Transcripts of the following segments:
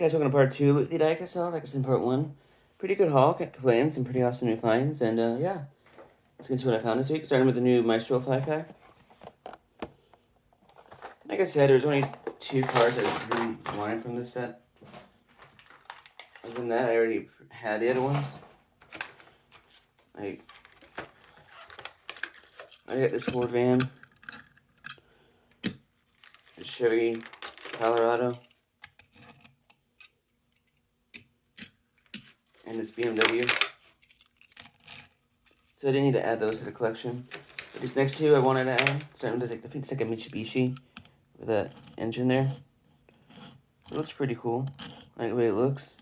guys, welcome to part 2 of the diecast haul. Like I said in part 1, pretty good haul, can't complain, some pretty awesome new finds, and yeah, let's get into what I found this week, starting with the new Maestro 5-pack. Like I said, there's only 2 cards I really wanted from this set. Other than that, I already had the other ones. I got this Ford van, the Chevy Colorado, and this BMW. So I didn't need to add those to the collection. But these next 2 I wanted to add. Starting with, I think it's like a Mitsubishi with that engine there. It looks pretty cool. I like the way it looks.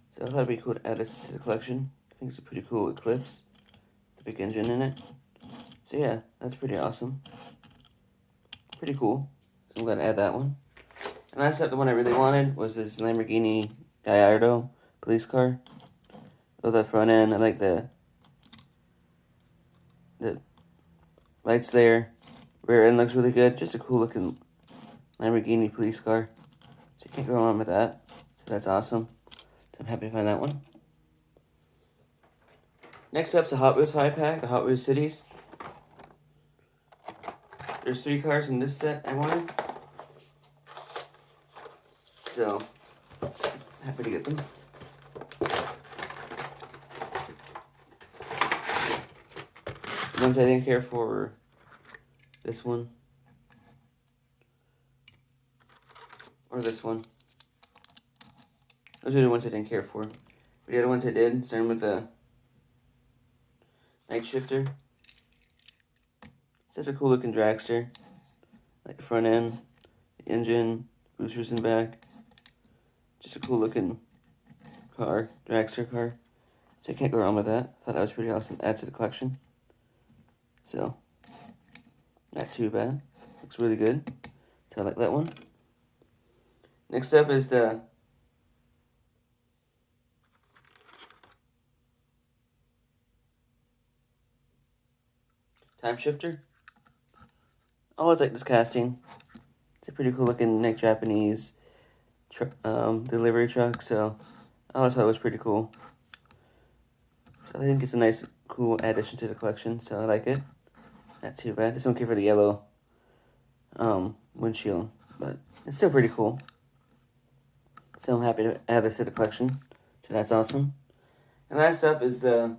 So I thought it'd be cool to add this to the collection. I think it's a pretty cool Eclipse. The big engine in it. So yeah, that's pretty awesome. Pretty cool. So I'm going to add that one. And last up, the one I really wanted was this Lamborghini Gallardo police car. I love that front end. I like the lights there. Rear end looks really good. Just a cool looking Lamborghini police car. So you can't go wrong with that. So that's awesome. So I'm happy to find that one. Next up's a Hot Wheels 5-pack, the Hot Wheels Cities. There's 3 cars in this set I wanted. So, happy to get them. The ones I didn't care for were this one. Or this one. Those are the ones I didn't care for. But the other ones I did, starting with the Night Shifter. It's just a cool looking dragster. Like the front end, the engine, boosters in back. Just a cool looking car, dragster car. So I can't go wrong with that. Thought that was pretty awesome to add to the collection. So, not too bad. Looks really good. So I like that one. Next up is the Time Shifter. I always like this casting. It's a pretty cool looking Japanese delivery truck, so I always thought it was pretty cool. So I think it's a nice, cool addition to the collection, so I like it. Not too bad. Just don't care for the yellow windshield, but it's still pretty cool. So I'm happy to add this to the collection. So that's awesome. And last up is the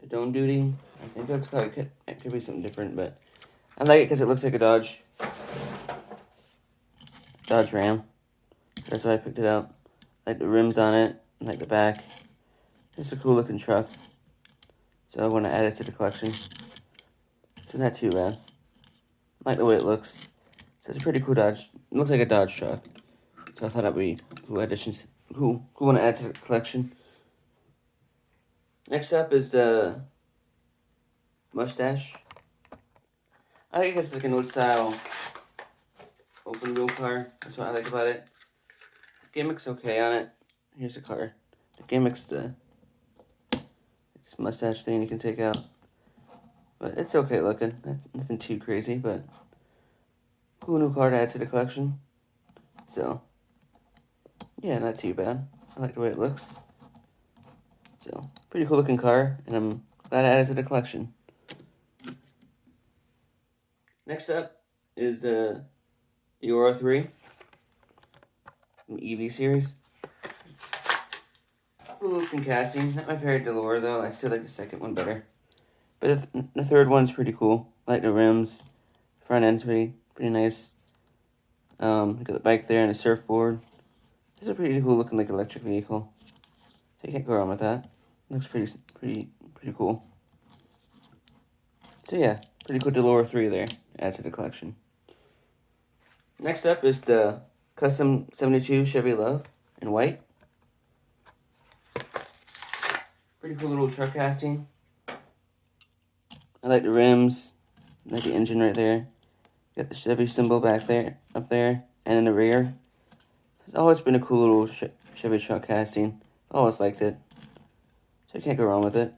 Dome Duty. I think that's called, it could be something different, but I like it because it looks like a Dodge Ram. That's why I picked it up. I like the rims on it, I like the back. Just a cool looking truck. So I want to add it to the collection. So not too bad. I like the way it looks. So it's a pretty cool Dodge. It looks like a Dodge truck. So I thought that'd be cool additions. Cool one to add to the collection. Next up is the Mustache. I guess it's like an old style open wheel car. That's what I like about it. The gimmick's okay on it. Here's the car. The gimmick's this mustache thing you can take out. But it's okay looking. Nothing too crazy, but cool new car to add to the collection. So, yeah, not too bad. I like the way it looks. So, pretty cool looking car, and I'm glad I added it to the collection. Next up is the Euro 3 from EV series. Cool looking casting. Not my favorite Delore though. I still like the second one better. But the third one's pretty cool. I like the rims. Front end's pretty nice. You got the bike there and a surfboard. It's a pretty cool looking like electric vehicle. So you can't go wrong with that. Looks pretty cool. So yeah, pretty cool Delore 3 there. Add to the collection. Next up is the Custom 72 Chevy Love in white. Pretty cool little truck casting. I like the rims. I like the engine right there. Got the Chevy symbol back there, up there, and in the rear. It's always been a cool little Chevy truck casting. Always liked it. So you can't go wrong with it.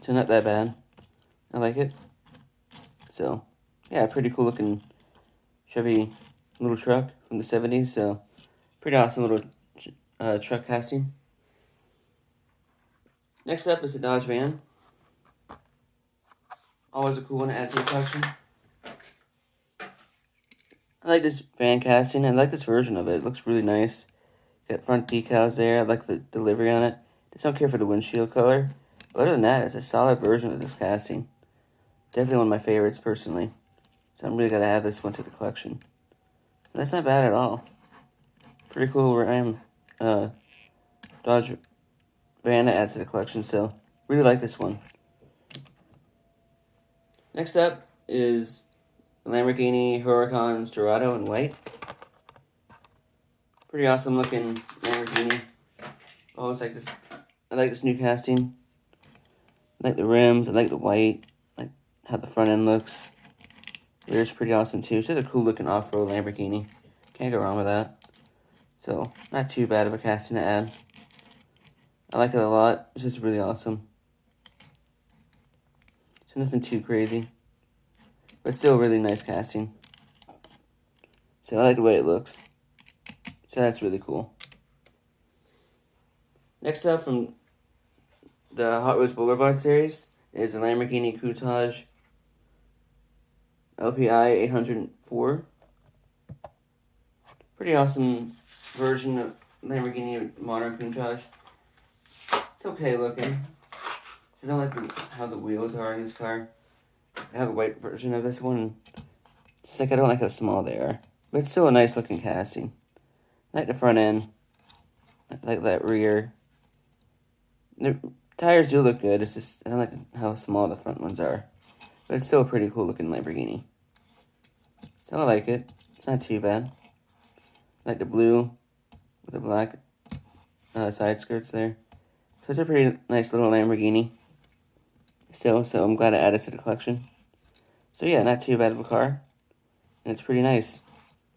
So not that bad. I like it. So, yeah, pretty cool looking Chevy little truck from the 70s, so pretty awesome little truck casting. Next up is the Dodge van. Always a cool one to add to the collection. I like this van casting. I like this version of it. It looks really nice. Got front decals there. I like the delivery on it. Just don't care for the windshield color. But other than that, it's a solid version of this casting. Definitely one of my favorites personally. So I'm really going to add this one to the collection. And that's not bad at all. Pretty cool Ram Dodge van to add to the collection. So really like this one. Next up is the Lamborghini Huracan Dorado in white. Pretty awesome looking Lamborghini. Always like this. I like this new casting. I like the rims. I like the white. I like how the front end looks. Rear's pretty awesome too. It's just a cool looking off-road Lamborghini. Can't go wrong with that. So not too bad of a casting to add. I like it a lot. It's just really awesome. So nothing too crazy. But still really nice casting. So I like the way it looks. So that's really cool. Next up from the Hot Wheels Boulevard series is the Lamborghini Countach LPI 804. Pretty awesome version of Lamborghini modern Countach. It's okay looking. I don't like how the wheels are in this car. I have a white version of this one. Just like I don't like how small they are. But it's still a nice looking casting. I like the front end. I like that rear. The tires do look good. It's just I don't like how small the front ones are. But it's still a pretty cool looking Lamborghini. So I like it. It's not too bad. I like the blue with the black side skirts there. So it's a pretty nice little Lamborghini. Still, so I'm glad I added it to the collection. So yeah, not too bad of a car. And it's pretty nice.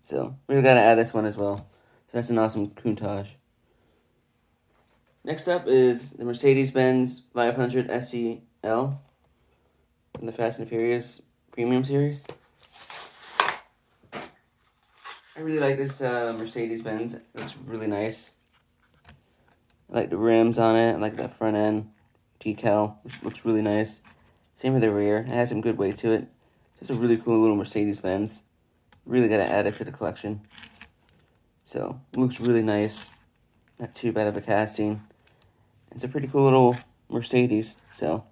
So really gotta add this one as well. So that's an awesome Countach. Next up is the Mercedes-Benz 500 SEL from the Fast and Furious Premium Series. I really like this Mercedes-Benz. It looks really nice. I like the rims on it. I like the front end decal, which looks really nice. Same with the rear. It has some good weight to it. Just a really cool little Mercedes-Benz. Really gotta add it to the collection. So, it looks really nice. Not too bad of a casting. It's a pretty cool little Mercedes, so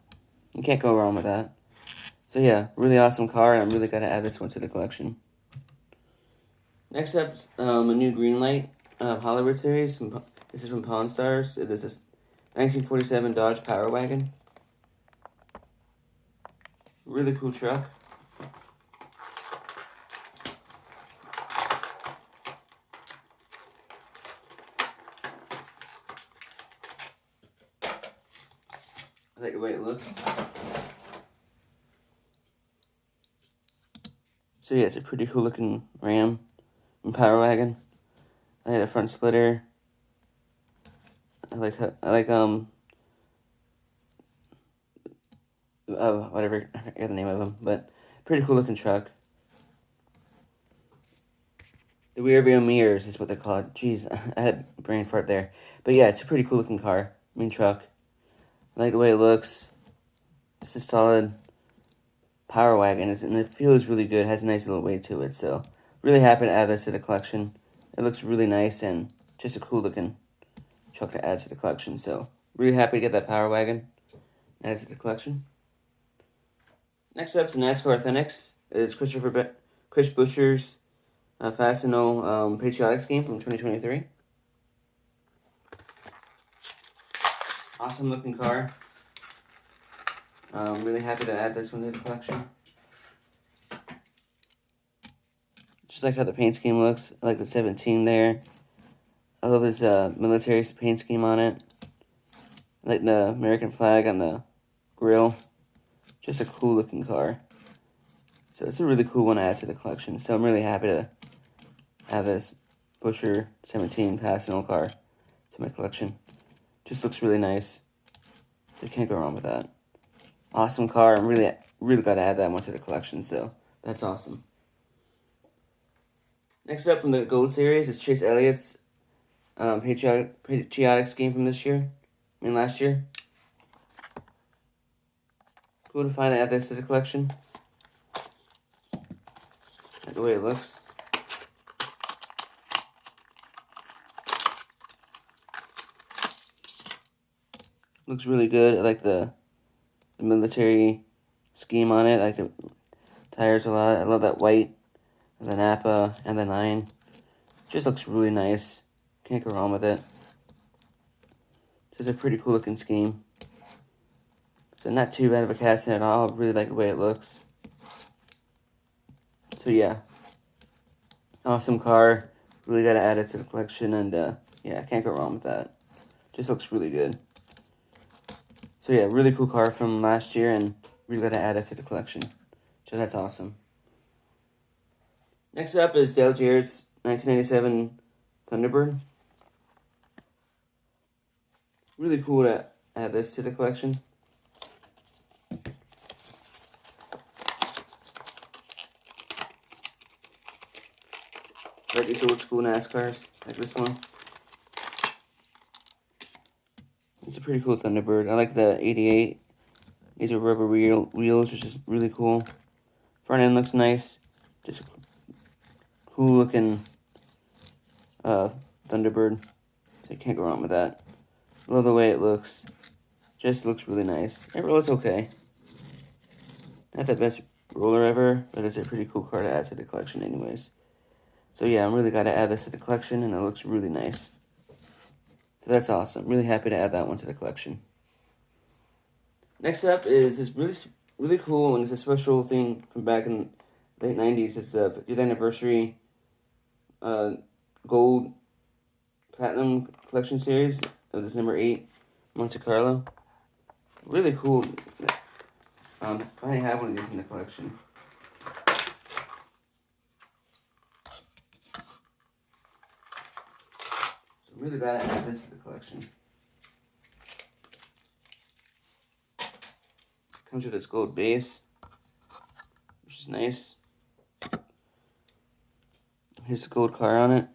you can't go wrong with that. So yeah, really awesome car, and I'm really gotta add this one to the collection. Next up, a new green light Hollywood series. This is from Pawn Stars. It is a 1947 Dodge Power Wagon. Really cool truck. I like the way it looks. So yeah, it's a pretty cool looking Ram and Power Wagon. I like the front splitter. I like whatever, I forget the name of them, but pretty cool looking truck. The rear view mirrors is what they're called. Jeez, I had a brain fart there. But yeah, it's a pretty cool looking car. Truck. I like the way it looks. It's a solid Power Wagon, and it feels really good. It has a nice little weight to it, so really happy to add this to the collection. It looks really nice and just a cool looking truck to add to the collection. So really happy to get that Power Wagon added to the collection. Next up is NASCAR Authentics. It's Chris Buescher's Fast and No Patriotics game from 2023. Awesome looking car. I'm really happy to add this one to the collection. Just like how the paint scheme looks. I like the 17 there. I love this military paint scheme on it. I like the American flag on the grill. Just a cool looking car. So it's a really cool one to add to the collection. So I'm really happy to add this Buescher 17 Passional car to my collection. Just looks really nice. So you can't go wrong with that. Awesome car. I'm really glad to add that one to the collection. So that's awesome. Next up from the Gold Series is Chase Elliott's patriotic scheme from this year. Last year. Cool to finally add this to the collection. Like the way it looks. Looks really good. I like the military scheme on it. I like the tires a lot. I love that white, the Napa, and the 9. Just looks really nice. Can't go wrong with it. It's a pretty cool looking scheme. So not too bad of a casting at all. I really like the way it looks. So yeah. Awesome car. Really got to add it to the collection. And yeah, can't go wrong with that. Just looks really good. So yeah, really cool car from last year. And really got to add it to the collection. So that's awesome. Next up is Dale Jarrett's 1997 Thunderbird. Really cool to add this to the collection. Like these old school NASCARs, like this one. It's a pretty cool Thunderbird. I like the 88. These are rubber wheels, which is really cool. Front end looks nice. Just a cool looking Thunderbird. So you can't go wrong with that. Love the way it looks. Just looks really nice. It rolls okay. Not the best roller ever, but it's a pretty cool car to add to the collection anyways. So yeah, I'm really glad to add this to the collection, and it looks really nice. So that's awesome. Really happy to add that one to the collection. Next up is this really cool, and it's a special thing from back in the late 90s. It's the 50th anniversary gold platinum collection series of this number 8 Monte Carlo. Really cool. Finally have one of these in the collection. So I'm really glad I have this in the collection. Comes with this gold base, which is nice. Here's the gold car on it.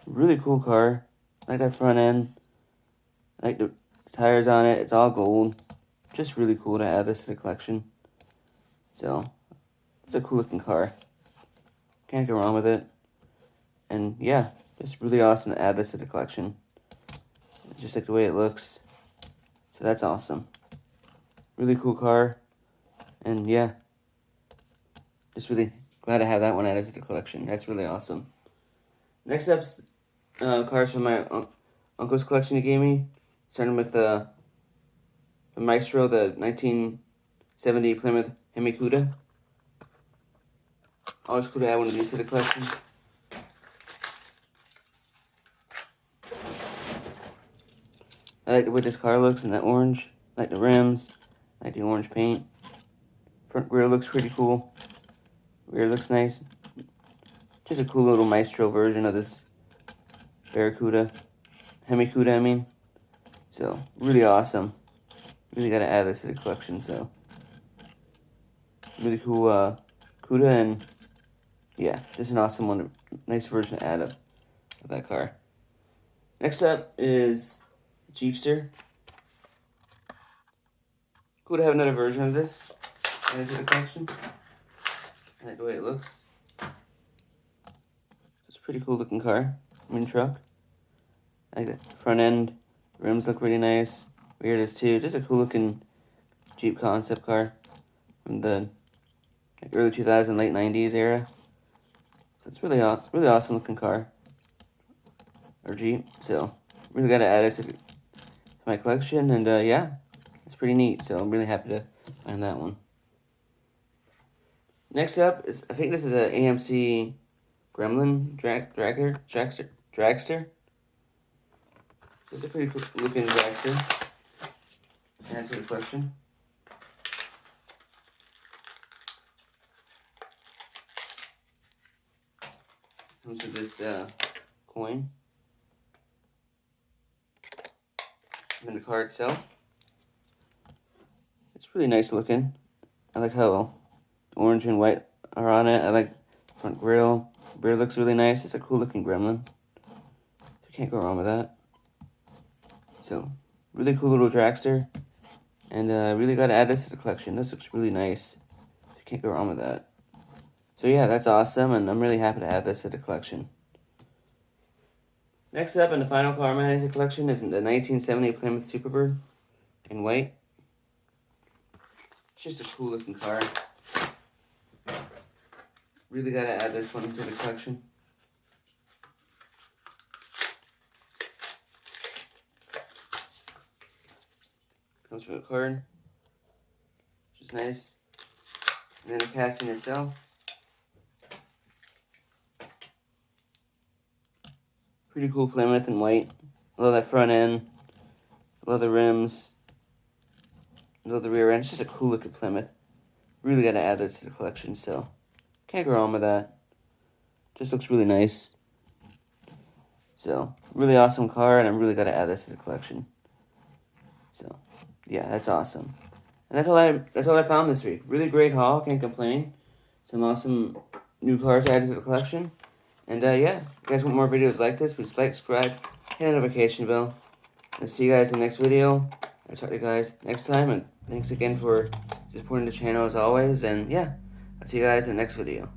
Really cool car. I like that front end. I like the tires on it. It's all gold. Just really cool to add this to the collection. So, it's a cool looking car. Can't go wrong with it. And yeah, it's really awesome to add this to the collection. Just like the way it looks. So that's awesome. Really cool car. And yeah, just really glad to have that one added to the collection. That's really awesome. Next up's cars from my uncle's collection he gave me. Starting with the Maestro, the 1970 Plymouth Hemi Cuda. Always cool to add one of these to the collection. I like the way this car looks in that orange. I like the rims. I like the orange paint. Front grille looks pretty cool. Rear looks nice. Just a cool little Maestro version of this Barracuda. Hemi Cuda, I mean. So, really awesome. Really got to add this to the collection, so. Really cool Cuda, and yeah, just an awesome one. Nice version to add of that car. Next up is Jeepster. Cool to have another version of this added to the collection. I like the way it looks. It's a pretty cool looking car. Truck. I like the front end. Rims look really nice. Rear is too. Just a cool looking Jeep concept car from the early 2000s, late 90s era. So it's really awesome looking car. Or Jeep. So really got to add it to my collection, and yeah, it's pretty neat. So I'm really happy to find that one. Next up is, I think this is a AMC Gremlin dragster. It's a pretty cool looking dragster. Answer the question. Comes with this coin. And then the car itself. It's really nice looking. I like how orange and white are on it. I like front grille. Bird looks really nice. It's a cool looking gremlin. You can't go wrong with that. So, really cool little dragster. And really got to add this to the collection. This looks really nice. You can't go wrong with that. So yeah, that's awesome, and I'm really happy to add this to the collection. Next up, in the final car I'm adding to the collection is the 1970 Plymouth Superbird in white. It's just a cool looking car. Really got to add this one to the collection. Comes with a card, which is nice. And then the casting itself. Pretty cool Plymouth in white. I love that front end. I love the rims. I love the rear end. It's just a cool looking Plymouth. Really got to add this to the collection, so can't go wrong with that. Just looks really nice. So, really awesome car, and I'm really got to add this to the collection. So, yeah, that's awesome. And that's all I found this week. Really great haul, can't complain. Some awesome new cars added to the collection. And yeah, if you guys want more videos like this, please like, subscribe, hit the notification bell. I'll see you guys in the next video. I'll talk to you guys next time, and thanks again for supporting the channel as always. And yeah, I'll see you guys in the next video.